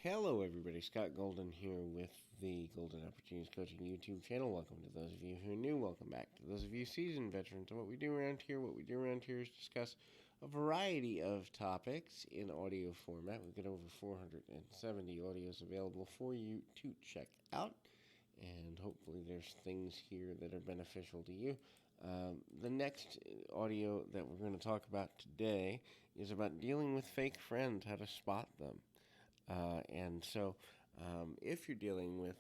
Hello, everybody. Scott Golden here with the Golden Opportunities Coaching YouTube channel. Welcome to those of you who are new. Welcome back to those of you seasoned veterans. And what we do around here is discuss a variety of topics in audio format. We've got over 470 audios available for you to check out. And hopefully there's things here that are beneficial to you. The next audio that we're going to talk about today is about dealing with fake friends, how to spot them. If you're dealing with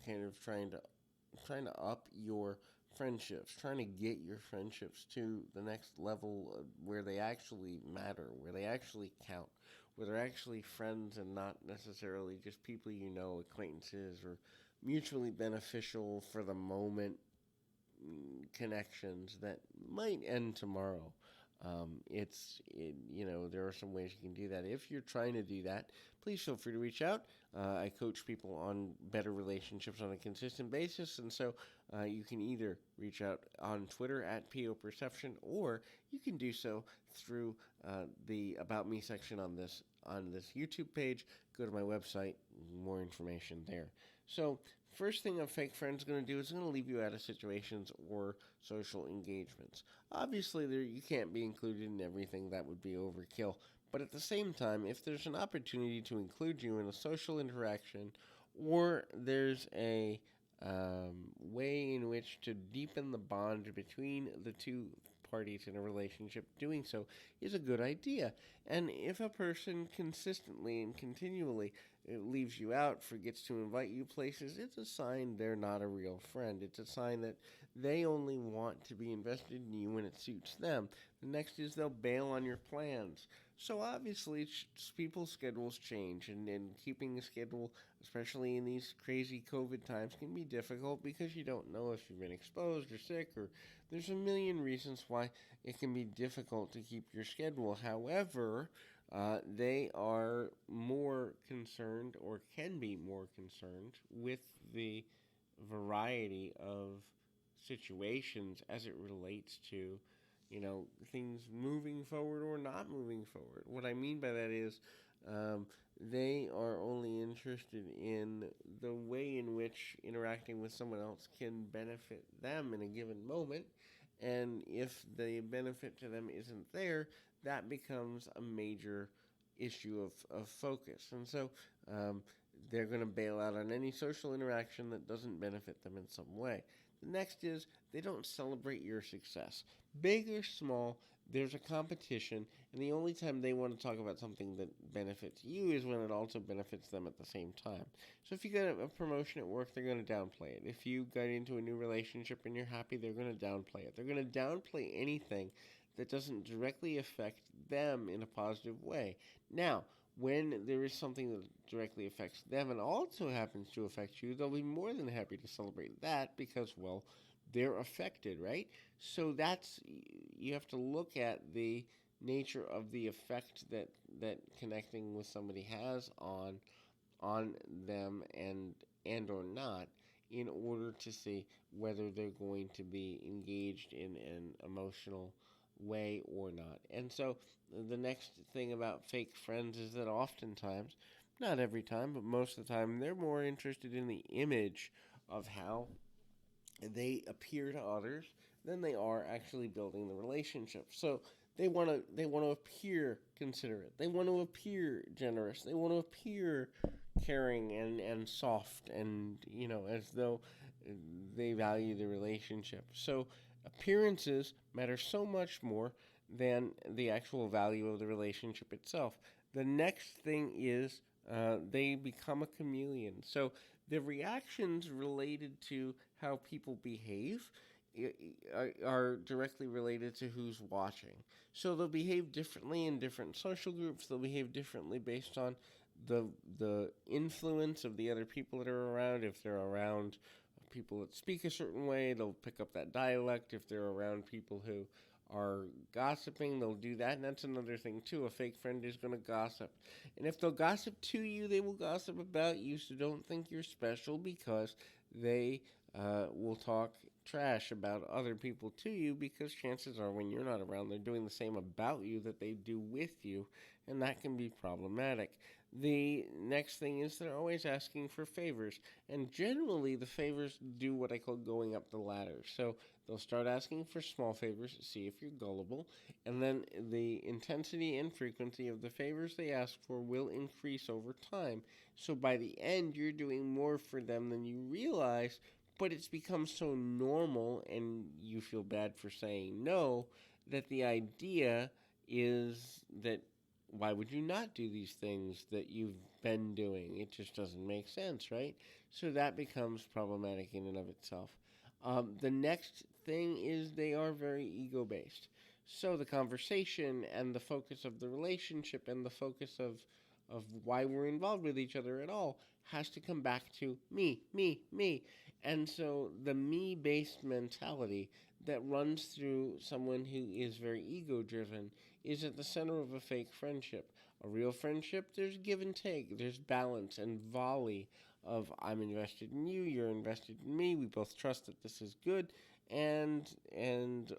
kind of trying to up your friendships, trying to get your friendships to the next level where they actually matter, where they actually count, where they're actually friends and not necessarily just people you know, acquaintances, or mutually beneficial for the moment connections that might end tomorrow. There are some ways you can do that. If you're trying to do that, please feel free to reach out. I coach people on better relationships on a consistent basis, and so you can either reach out on Twitter at PO Perception, or you can do so through the About Me section on this YouTube page. Go to my website, more information there. So, first thing a fake friend's going to do is going to leave you out of situations or social engagements. Obviously, you can't be included in everything. That would be overkill. But at the same time, if there's an opportunity to include you in a social interaction, or there's a way in which to deepen the bond between the two parties in a relationship, doing so is a good idea. And if a person consistently and continually leaves you out, forgets to invite you places, it's a sign they're not a real friend. It's a sign that they only want to be invested in you when it suits them. The next is they'll bail on your plans. So obviously, people's schedules change, and keeping a schedule, especially in these crazy COVID times, can be difficult because you don't know if you've been exposed or sick, or there's a million reasons why it can be difficult to keep your schedule. However, they are more concerned, or can be more concerned, with the variety of situations as it relates to things moving forward or not moving forward. What I mean by that is they are only interested in the way in which interacting with someone else can benefit them in a given moment. And if the benefit to them isn't there, that becomes a major issue of focus. And so they're going to bail out on any social interaction that doesn't benefit them in some way. The next is they don't celebrate your success. Big or small, there's a competition, and the only time they want to talk about something that benefits you is when it also benefits them at the same time. So if you got a promotion at work, they're going to downplay it. If you got into a new relationship and you're happy, they're going to downplay it. They're going to downplay anything that doesn't directly affect them in a positive way. Now, when there is something that directly affects them and also happens to affect you, they'll be more than happy to celebrate that because, well, they're affected, right? So you have to look at the nature of the effect that connecting with somebody has on them and or not, in order to see whether they're going to be engaged in an emotional way or not. And so the next thing about fake friends is that oftentimes, not every time, but most of the time, they're more interested in the image of how they appear to others than they are actually building the relationship. So they want to appear considerate. They want to appear generous. They want to appear caring and soft, and as though they value the relationship. So appearances matter so much more than the actual value of the relationship itself. The next thing is they become a chameleon. So the reactions related to how people behave are directly related to who's watching. So they'll behave differently in different social groups. They'll behave differently based on the influence of the other people that are around. If they're around people that speak a certain way, they'll pick up that dialect. If they're around people who are gossiping, they'll do that. And that's another thing too. A fake friend is going to gossip. And if they'll gossip to you, they will gossip about you. So don't think you're special because they will talk trash about other people to you, because chances are when you're not around, they're doing the same about you that they do with you, and that can be problematic. The next thing is they're always asking for favors. And generally, the favors do what I call going up the ladder. So they'll start asking for small favors, see if you're gullible. And then the intensity and frequency of the favors they ask for will increase over time. So by the end, you're doing more for them than you realize. But it's become so normal, and you feel bad for saying no, that the idea is that why would you not do these things that you've been doing? It just doesn't make sense, right? So that becomes problematic in and of itself. The next thing is they are very ego based. So the conversation and the focus of the relationship and the focus of why we're involved with each other at all has to come back to me, me, me. And so the me based mentality that runs through someone who is very ego driven is at the center of a fake friendship. A real friendship, there's give and take, there's balance and volley of I'm invested in you, you're invested in me, we both trust that this is good, and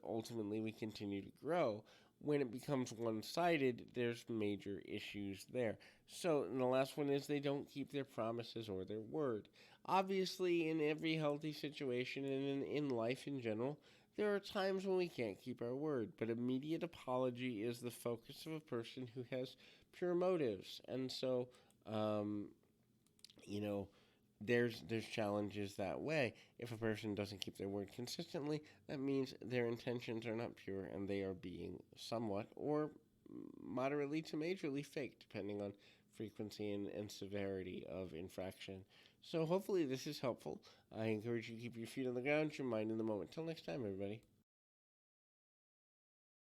ultimately we continue to grow. When it becomes one-sided, there's major issues there. So, and the last one is they don't keep their promises or their word. Obviously, in every healthy situation and in life in general, there are times when we can't keep our word, but immediate apology is the focus of a person who has pure motives. And so, um, you know, there's challenges that way. If a person doesn't keep their word consistently, that means their intentions are not pure and they are being somewhat or moderately to majorly fake, depending on frequency and severity of infraction. So hopefully this is helpful. I encourage you to keep your feet on the ground, your mind in the moment. Till next time, everybody.